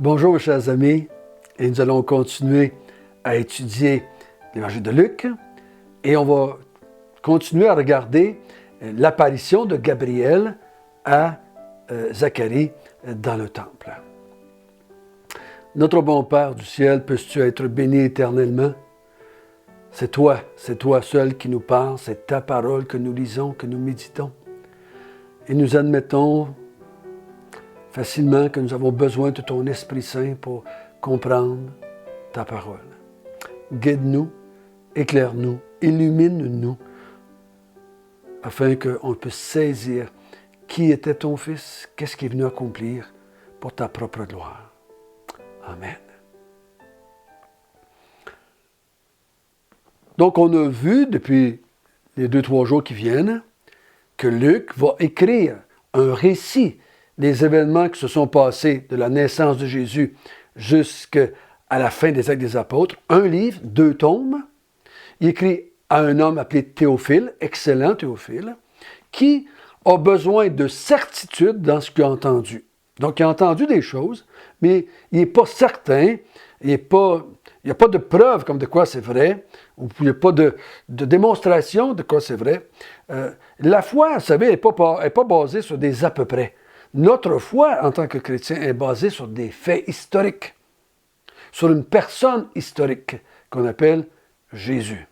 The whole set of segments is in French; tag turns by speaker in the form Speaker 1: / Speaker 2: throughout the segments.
Speaker 1: Bonjour mes chers amis, et nous allons continuer à étudier l'évangile de Luc et on va continuer à regarder l'apparition de Gabriel à Zacharie dans le temple. Notre bon Père du ciel, peux-tu être béni éternellement? C'est toi seul qui nous parles, c'est ta parole que nous lisons, que nous méditons. Et nous admettons facilement que nous avons besoin de ton Esprit Saint pour comprendre ta parole. Guide-nous, éclaire-nous, illumine-nous, afin qu'on puisse saisir qui était ton Fils, qu'est-ce qu'il est venu accomplir pour ta propre gloire. Amen. Donc, on a vu depuis les 2-3 jours qui viennent que Luc va écrire un récit des événements qui se sont passés de la naissance de Jésus jusqu'à la fin des Actes des Apôtres. Un livre, 2 tomes. Il écrit à un homme appelé Théophile, excellent Théophile, qui a besoin de certitude dans ce qu'il a entendu. Donc, il a entendu des choses, mais il n'est pas certain, il n'y a pas de preuve comme de quoi c'est vrai, ou il n'y a pas de démonstration de quoi c'est vrai. La foi, vous savez, n'est pas basée sur des à peu près. Notre foi, en tant que chrétien, est basée sur des faits historiques, sur une personne historique qu'on appelle Jésus.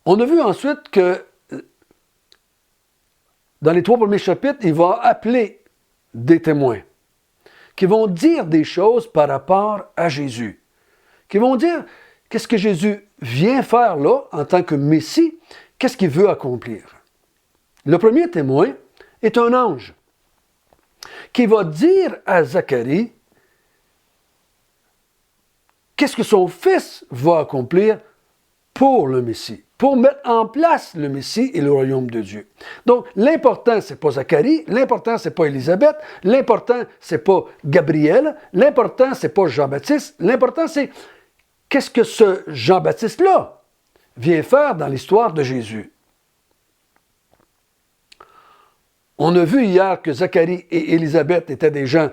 Speaker 1: On a vu ensuite que dans les 3 premiers chapitres, il va appeler des témoins qui vont dire des choses par rapport à Jésus, qui vont dire qu'est-ce que Jésus vient faire là en tant que Messie, qu'est-ce qu'il veut accomplir. Le premier témoin est un ange qui va dire à Zacharie qu'est-ce que son fils va accomplir pour le Messie, pour mettre en place le Messie et le royaume de Dieu. Donc, l'important, ce n'est pas Zacharie, l'important, ce n'est pas Élisabeth, l'important, ce n'est pas Gabriel, l'important, ce n'est pas Jean-Baptiste, l'important, c'est qu'est-ce que ce Jean-Baptiste-là vient faire dans l'histoire de Jésus. On a vu hier que Zacharie et Élisabeth étaient des gens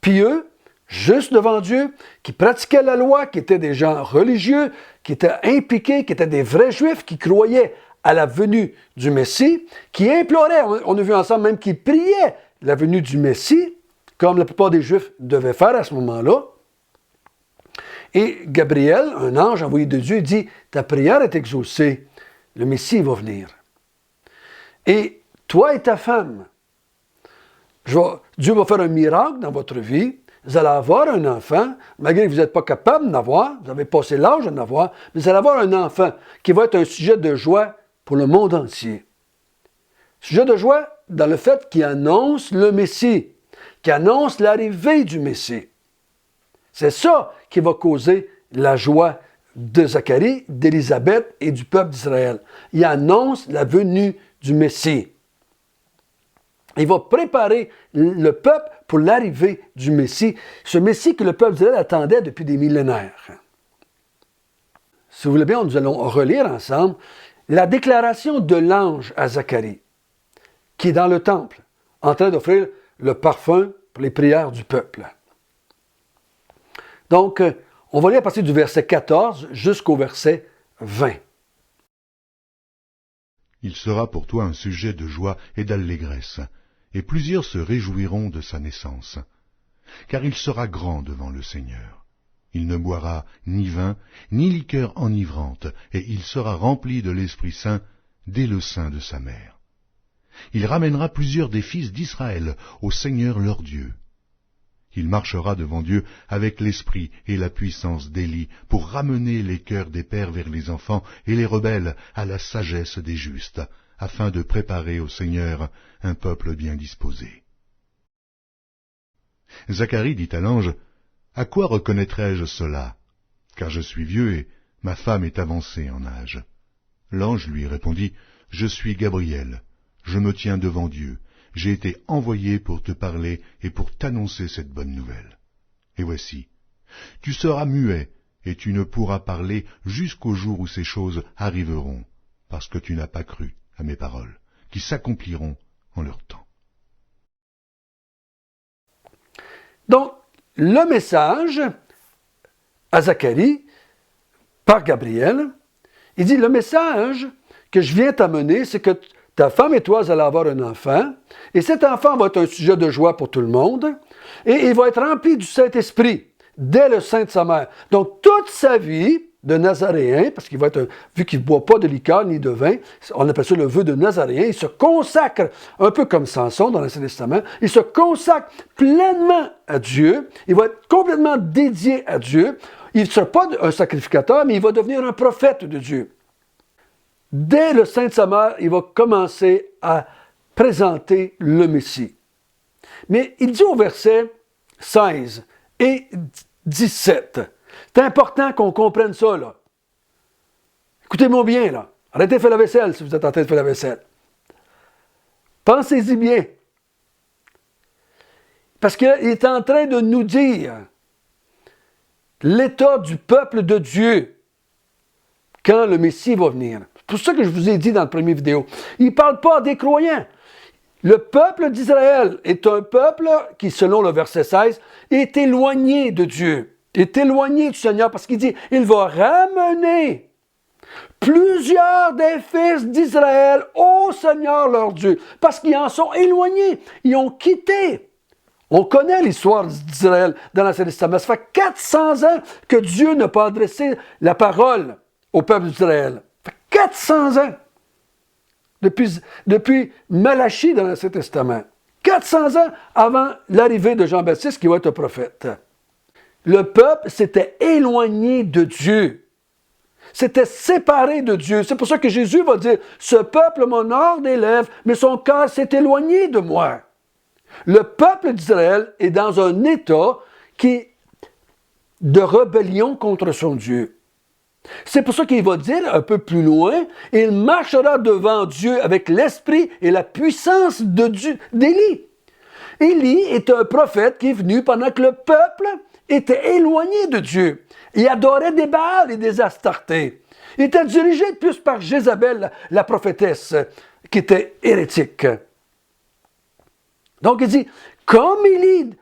Speaker 1: pieux, justes devant Dieu, qui pratiquaient la loi, qui étaient des gens religieux, qui étaient impliqués, qui étaient des vrais Juifs, qui croyaient à la venue du Messie, qui imploraient, on a vu ensemble même qu'ils priaient la venue du Messie, comme la plupart des Juifs devaient faire à ce moment-là. Et Gabriel, un ange envoyé de Dieu, dit « Ta prière est exaucée, le Messie va venir. » Et toi et ta femme, Dieu va faire un miracle dans votre vie. Vous allez avoir un enfant, malgré que vous n'êtes pas capable d'en avoir, vous avez passé l'âge d'en avoir, mais vous allez avoir un enfant qui va être un sujet de joie pour le monde entier. Sujet de joie dans le fait qu'il annonce le Messie, qui annonce l'arrivée du Messie. C'est ça qui va causer la joie de Zacharie, d'Élisabeth et du peuple d'Israël. Il annonce la venue du Messie. Il va préparer le peuple pour l'arrivée du Messie, ce Messie que le peuple d'Israël attendait depuis des millénaires. Si vous voulez bien, nous allons relire ensemble la déclaration de l'ange à Zacharie, qui est dans le temple, en train d'offrir le parfum pour les prières du peuple. Donc, on va lire à partir du verset 14 jusqu'au verset 20.
Speaker 2: Il sera pour toi un sujet de joie et d'allégresse, et plusieurs se réjouiront de sa naissance. Car il sera grand devant le Seigneur. Il ne boira ni vin, ni liqueur enivrante, et il sera rempli de l'Esprit Saint dès le sein de sa mère. Il ramènera plusieurs des fils d'Israël au Seigneur leur Dieu. Il marchera devant Dieu avec l'esprit et la puissance d'Élie pour ramener les cœurs des pères vers les enfants et les rebelles à la sagesse des justes, afin de préparer au Seigneur un peuple bien disposé. Zacharie dit à l'ange, « À quoi reconnaîtrai-je cela? Car je suis vieux et ma femme est avancée en âge. » L'ange lui répondit, « Je suis Gabriel, je me tiens devant Dieu. J'ai été envoyé pour te parler et pour t'annoncer cette bonne nouvelle. Et voici, tu seras muet et tu ne pourras parler jusqu'au jour où ces choses arriveront, parce que tu n'as pas cru à mes paroles, qui s'accompliront en leur temps. »
Speaker 1: Donc, le message à Zacharie, par Gabriel, il dit, le message que je viens t'amener, c'est que ta femme et toi, vous allez avoir un enfant, et cet enfant va être un sujet de joie pour tout le monde, et il va être rempli du Saint-Esprit dès le sein de sa mère. Donc, toute sa vie de Nazaréen, parce qu'il va être, vu qu'il ne boit pas de liqueur ni de vin, on appelle ça le vœu de Nazaréen, il se consacre, un peu comme Samson dans l'Ancien Testament, il se consacre pleinement à Dieu, il va être complètement dédié à Dieu, il ne sera pas un sacrificateur, mais il va devenir un prophète de Dieu. Dès le sein de sa mère, il va commencer à présenter le Messie. Mais il dit au verset 16 et 17, c'est important qu'on comprenne ça, là. Écoutez-moi bien, là. Arrêtez de faire la vaisselle si vous êtes en train de faire la vaisselle. Pensez-y bien. Parce qu'il est en train de nous dire l'état du peuple de Dieu quand le Messie va venir. C'est pour ça que je vous ai dit dans la première vidéo. Il ne parle pas des croyants. Le peuple d'Israël est un peuple qui, selon le verset 16, est éloigné de Dieu, est éloigné du Seigneur, parce qu'il dit, il va ramener plusieurs des fils d'Israël au Seigneur leur Dieu, parce qu'ils en sont éloignés, ils ont quitté. On connaît l'histoire d'Israël dans l'Ancien Testament. Ça fait 400 ans que Dieu n'a pas adressé la parole au peuple d'Israël. Ça fait 400 ans. Depuis Malachie dans l'Ancien Testament. 400 ans avant l'arrivée de Jean-Baptiste qui va être un prophète. Le peuple s'était éloigné de Dieu. S'était séparé de Dieu. C'est pour ça que Jésus va dire, « Ce peuple m'honore des lèvres, mais son cœur s'est éloigné de moi. » Le peuple d'Israël est dans un état de rébellion contre son Dieu. C'est pour ça qu'il va dire un peu plus loin, « Il marchera devant Dieu avec l'esprit et la puissance d'Élie. » Élie est un prophète qui est venu pendant que le peuple était éloigné de Dieu. Il adorait des Baals et des Astartés. Il était dirigé plus par Jézabel, la prophétesse, qui était hérétique. Donc il dit, comme Élie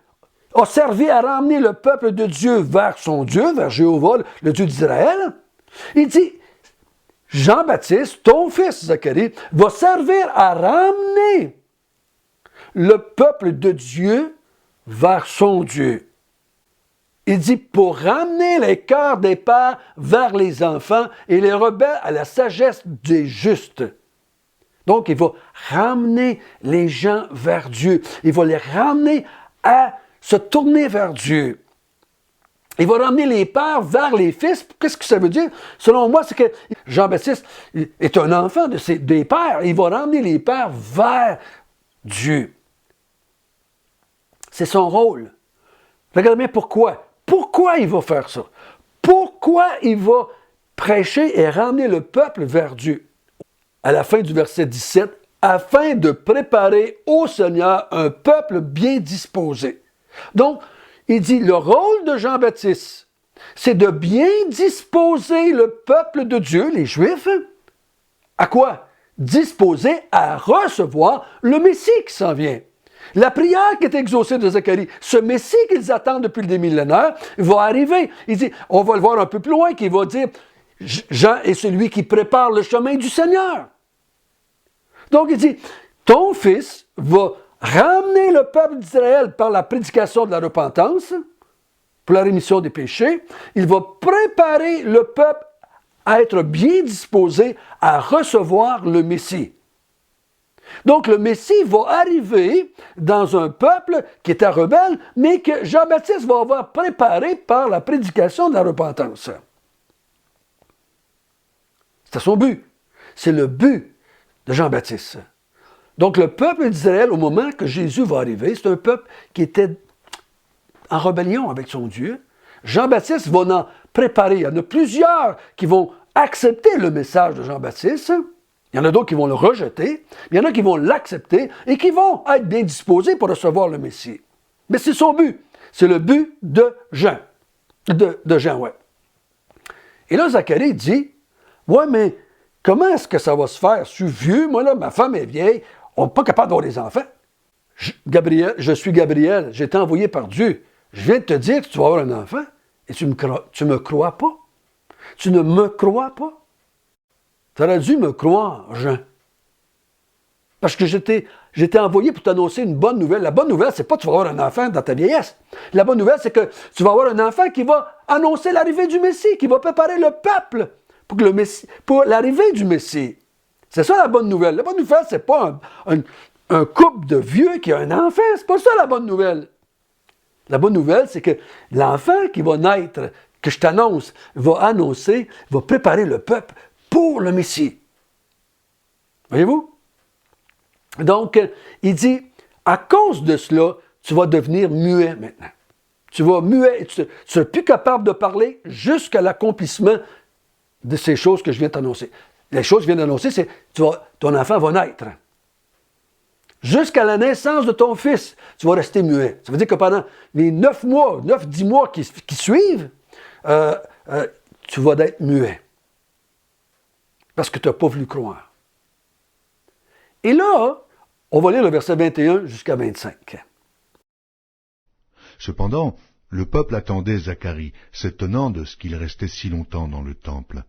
Speaker 1: a servi à ramener le peuple de Dieu vers son Dieu, vers Jéhovah, le Dieu d'Israël, il dit, Jean-Baptiste, ton fils Zacharie, va servir à ramener le peuple de Dieu vers son Dieu. Il dit, pour ramener les cœurs des pères vers les enfants et les rebelles à la sagesse des justes. Donc, il va ramener les gens vers Dieu. Il va les ramener à se tourner vers Dieu. Il va ramener les pères vers les fils. Qu'est-ce que ça veut dire? Selon moi, c'est que Jean-Baptiste est un enfant des pères. Il va ramener les pères vers Dieu. C'est son rôle. Regardez bien pourquoi. Pourquoi il va faire ça? Pourquoi il va prêcher et ramener le peuple vers Dieu? À la fin du verset 17, afin de préparer au Seigneur un peuple bien disposé. Donc, il dit, le rôle de Jean-Baptiste, c'est de bien disposer le peuple de Dieu, les Juifs, à quoi? Disposer à recevoir le Messie qui s'en vient. La prière qui est exaucée de Zacharie, ce Messie qu'ils attendent depuis des millénaires, va arriver. Il dit, on va le voir un peu plus loin, qu'il va dire, Jean est celui qui prépare le chemin du Seigneur. Donc il dit, ton fils va ramener le peuple d'Israël par la prédication de la repentance, pour la rémission des péchés. Il va préparer le peuple à être bien disposé à recevoir le Messie. Donc le Messie va arriver dans un peuple qui était rebelle, mais que Jean-Baptiste va avoir préparé par la prédication de la repentance. C'était son but. C'est le but de Jean-Baptiste. Donc le peuple d'Israël, au moment que Jésus va arriver, c'est un peuple qui était en rébellion avec son Dieu. Jean-Baptiste va en préparer. Il y en a plusieurs qui vont accepter le message de Jean-Baptiste. Il y en a d'autres qui vont le rejeter. Il y en a qui vont l'accepter et qui vont être bien disposés pour recevoir le Messie. Mais c'est son but. C'est le but de Jean. De Jean, ouais. Et là, Zacharie dit, ouais, mais comment est-ce que ça va se faire? Je suis vieux, moi là, ma femme est vieille, on n'est pas capable d'avoir des enfants. Je suis Gabriel, j'ai été envoyé par Dieu je viens de te dire que tu vas avoir un enfant et tu me crois pas. Tu ne me crois pas. Tu aurais dû me croire, Jean. Parce que j'étais envoyé pour t'annoncer une bonne nouvelle. La bonne nouvelle, c'est pas que tu vas avoir un enfant dans ta vieillesse. La bonne nouvelle, c'est que tu vas avoir un enfant qui va annoncer l'arrivée du Messie, qui va préparer le peuple pour l'arrivée du Messie. C'est ça la bonne nouvelle. La bonne nouvelle, c'est pas un couple de vieux qui a un enfant. C'est pas ça la bonne nouvelle. La bonne nouvelle, c'est que l'enfant qui va naître, que je t'annonce, va préparer le peuple pour le Messie. Voyez-vous? Donc, il dit, à cause de cela, tu vas devenir muet maintenant. Tu vas muet, tu ne seras plus capable de parler jusqu'à l'accomplissement de ces choses que je viens t'annoncer. Les choses que je viens d'annoncer, c'est ton enfant va naître. Jusqu'à la naissance de ton fils, tu vas rester muet. Ça veut dire que pendant les 9-10 mois qui suivent, tu vas être muet. Parce que tu n'as pas voulu croire. Et là, on va lire le verset 21 jusqu'à 25.
Speaker 2: Cependant, le peuple attendait Zacharie, s'étonnant de ce qu'il restait si longtemps dans le temple.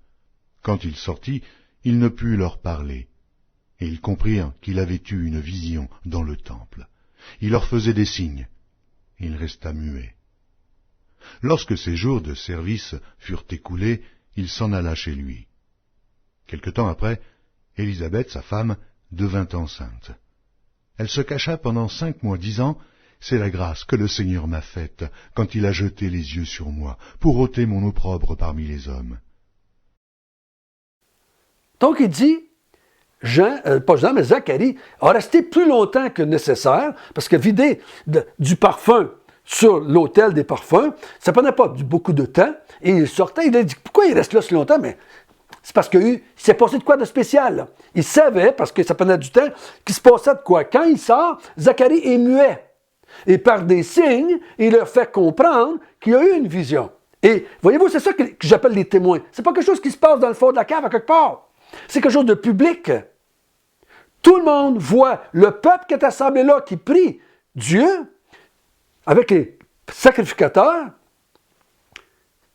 Speaker 2: Quand il sortit, il ne put leur parler. Et ils comprirent qu'il avait eu une vision dans le temple. Il leur faisait des signes. Il resta muet. Lorsque ses jours de service furent écoulés, il s'en alla chez lui. Quelque temps après, Élisabeth, sa femme, devint enceinte. Elle se cacha pendant 5 mois, disant, « C'est la grâce que le Seigneur m'a faite quand il a jeté les yeux sur moi, pour ôter mon opprobre parmi les hommes. »
Speaker 1: Donc il dit, Zacharie a resté plus longtemps que nécessaire, parce que vider du parfum sur l'autel des parfums, ça ne prenait pas beaucoup de temps, et il sortait, il a dit, pourquoi il reste là si longtemps? Mais c'est parce qu'il s'est passé de quoi de spécial, là. Il savait, parce que ça prenait du temps, qu'il se passait de quoi. Quand il sort, Zacharie est muet. Et par des signes, il leur fait comprendre qu'il a eu une vision. Et voyez-vous, c'est ça que j'appelle les témoins. C'est pas quelque chose qui se passe dans le fond de la cave à quelque part. C'est quelque chose de public. Tout le monde voit le peuple qui est assemblé là, qui prie Dieu, avec les sacrificateurs.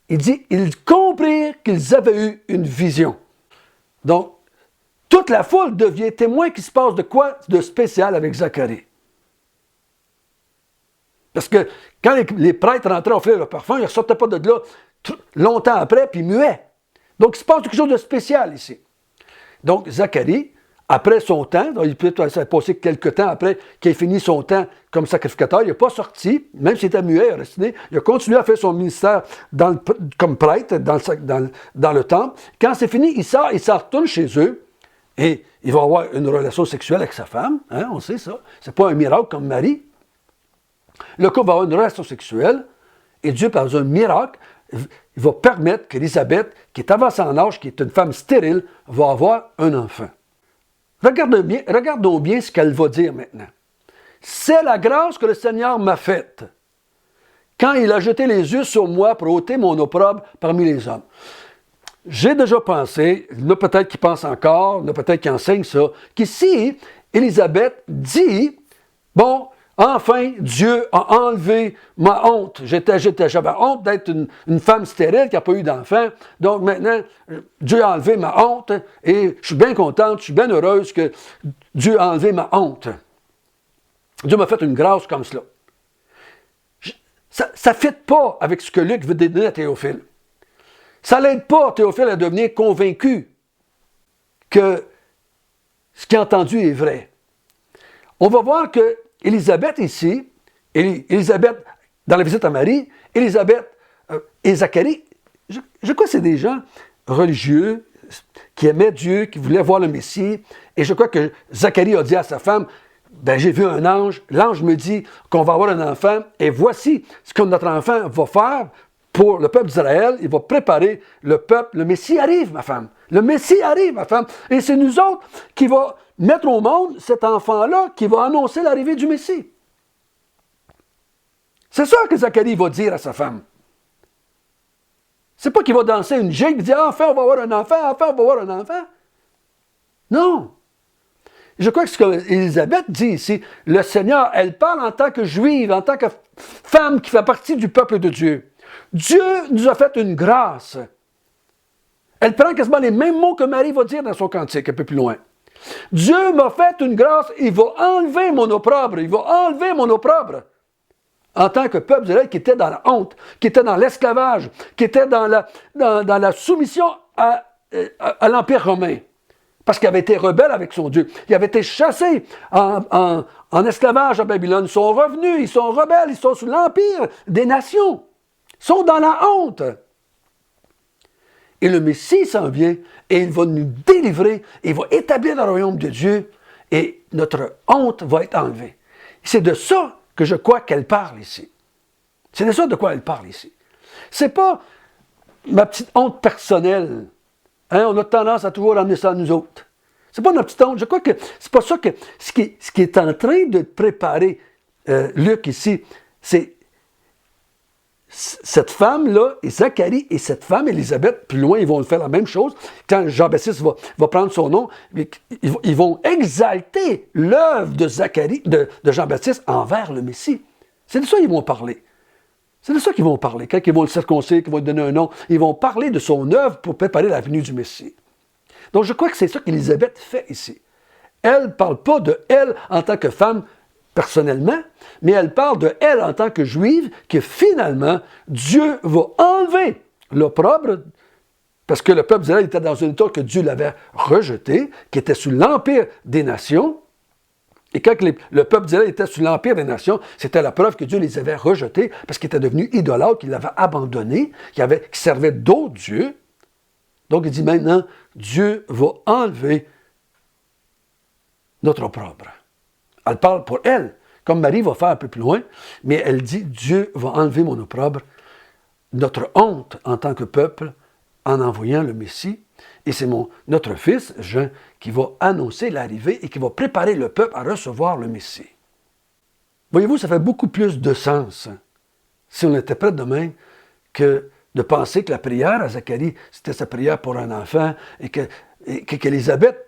Speaker 1: Il dit, ils comprirent qu'ils avaient eu une vision. Donc, toute la foule devient témoin qu'il se passe de quoi de spécial avec Zacharie. Parce que quand les prêtres rentraient offrir le parfum, ils ne ressortaient pas de là longtemps après, puis muets. Donc, il se passe quelque chose de spécial ici. Donc, Zacharie, après son temps, il peut passer quelques temps après qu'il ait fini son temps comme sacrificateur, il n'est pas sorti, même s'il était muet, il a continué à faire son ministère comme prêtre dans le temple. Quand c'est fini, il retourne chez eux et il va avoir une relation sexuelle avec sa femme, hein, on sait ça. C'est pas un miracle comme Marie. Le couple va avoir une relation sexuelle et Dieu, par un miracle, il va permettre qu'Élisabeth, qui est avancée en âge, qui est une femme stérile, va avoir un enfant. Regardons bien ce qu'elle va dire maintenant. C'est la grâce que le Seigneur m'a faite quand il a jeté les yeux sur moi pour ôter mon opprobre parmi les hommes. J'ai déjà pensé, il y en a peut-être qui pensent encore, il y en a peut-être qui enseignent ça, qu'ici, Élisabeth dit, bon, enfin, Dieu a enlevé ma honte. J'avais honte d'être une femme stérile qui n'a pas eu d'enfant. Donc maintenant, Dieu a enlevé ma honte et je suis bien contente, je suis bien heureuse que Dieu a enlevé ma honte. Dieu m'a fait une grâce comme cela. Ça ne fit pas avec ce que Luc veut donner à Théophile. Ça n'aide pas Théophile à devenir convaincu que ce qu'il a entendu est vrai. On va voir que Élisabeth ici, Élisabeth dans la visite à Marie, Élisabeth et Zacharie, je crois que c'est des gens religieux qui aimaient Dieu, qui voulaient voir le Messie. Et je crois que Zacharie a dit à sa femme, ben, j'ai vu un ange, l'ange me dit qu'on va avoir un enfant, et voici ce que notre enfant va faire pour le peuple d'Israël. Il va préparer le peuple. Le Messie arrive, ma femme. Le Messie arrive, ma femme. Et c'est nous autres qui va mettre au monde cet enfant-là qui va annoncer l'arrivée du Messie. C'est ça que Zacharie va dire à sa femme. C'est pas qu'il va danser une gigue et dire « Enfin, on va avoir un enfant, enfin, on va avoir un enfant. » Non. Je crois que ce qu'Élisabeth dit ici, le Seigneur, elle parle en tant que juive, en tant que femme qui fait partie du peuple de Dieu. Dieu nous a fait une grâce. Elle prend quasiment les mêmes mots que Marie va dire dans son cantique, un peu plus loin. Dieu m'a fait une grâce, il va enlever mon opprobre, il va enlever mon opprobre. En tant que peuple d'Israël qui était dans la honte, qui était dans l'esclavage, qui était dans la soumission à l'Empire romain. Parce qu'il avait été rebelle avec son Dieu. Il avait été chassé en esclavage à Babylone. Ils sont revenus, ils sont rebelles, ils sont sous l'empire des nations. Ils sont dans la honte. Et le Messie s'en vient et il va nous délivrer, il va établir le royaume de Dieu et notre honte va être enlevée. C'est de ça que je crois qu'elle parle ici. C'est de ça de quoi elle parle ici. C'est pas ma petite honte personnelle. Hein, on a tendance à toujours ramener ça à nous autres. C'est pas notre petite honte. Je crois que c'est pas ça que ce qui est en train de préparer Luc ici, c'est cette femme-là, et Zacharie et cette femme, Élisabeth, plus loin, ils vont faire la même chose. Quand Jean-Baptiste va prendre son nom, ils vont exalter l'œuvre de Zacharie, de Jean-Baptiste envers le Messie. C'est de ça qu'ils vont parler. C'est de ça qu'ils vont parler. Quand ils vont le circoncire, qu'ils vont lui donner un nom, ils vont parler de son œuvre pour préparer la venue du Messie. Donc je crois que c'est ça qu'Élisabeth fait ici. Elle ne parle pas de elle en tant que femme personnellement, mais elle parle de elle en tant que juive, que finalement, Dieu va enlever l'opprobre, parce que le peuple d'Israël était dans un état que Dieu l'avait rejeté, qui était sous l'empire des nations. Et quand le peuple d'Israël était sous l'empire des nations, c'était la preuve que Dieu les avait rejetés, parce qu'ils étaient devenus idolâtres, qu'ils l'avaient abandonné, qu'ils servaient d'autres dieux. Donc il dit maintenant, Dieu va enlever notre opprobre. Elle parle pour elle, comme Marie va faire un peu plus loin, mais elle dit, Dieu va enlever mon opprobre, notre honte en tant que peuple, en envoyant le Messie. Et c'est notre fils, Jean, qui va annoncer l'arrivée et qui va préparer le peuple à recevoir le Messie. Voyez-vous, ça fait beaucoup plus de sens, si on était prêt de même, que de penser que la prière à Zacharie, c'était sa prière pour un enfant, et qu'Élisabeth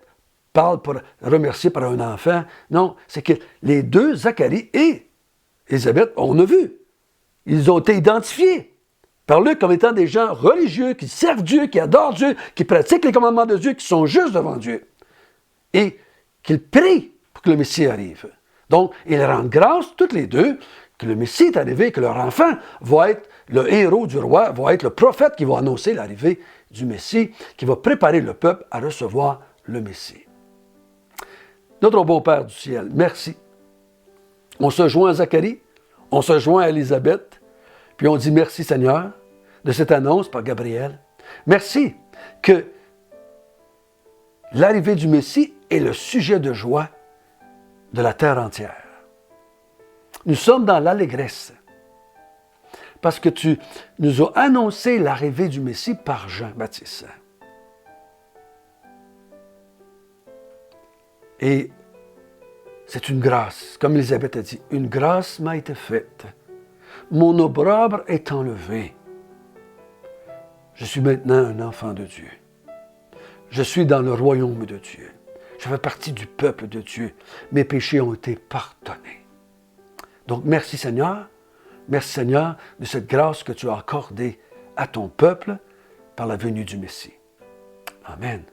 Speaker 1: parle pour remercier par un enfant. Non, c'est que les deux, Zacharie et Élisabeth, on a vu, ils ont été identifiés par Luc comme étant des gens religieux, qui servent Dieu, qui adorent Dieu, qui pratiquent les commandements de Dieu, qui sont justes devant Dieu. Et qu'ils prient pour que le Messie arrive. Donc, ils rendent grâce, toutes les deux, que le Messie est arrivé, que leur enfant va être le héros du roi, va être le prophète qui va annoncer l'arrivée du Messie, qui va préparer le peuple à recevoir le Messie. Notre bon Père du ciel, merci. On se joint à Zacharie, on se joint à Élisabeth, puis on dit merci Seigneur de cette annonce par Gabriel. Merci que l'arrivée du Messie est le sujet de joie de la terre entière. Nous sommes dans l'allégresse parce que tu nous as annoncé l'arrivée du Messie par Jean-Baptiste. Et c'est une grâce, comme Élisabeth a dit, une grâce m'a été faite. Mon opprobre est enlevé. Je suis maintenant un enfant de Dieu. Je suis dans le royaume de Dieu. Je fais partie du peuple de Dieu. Mes péchés ont été pardonnés. Donc, merci Seigneur de cette grâce que tu as accordée à ton peuple par la venue du Messie. Amen.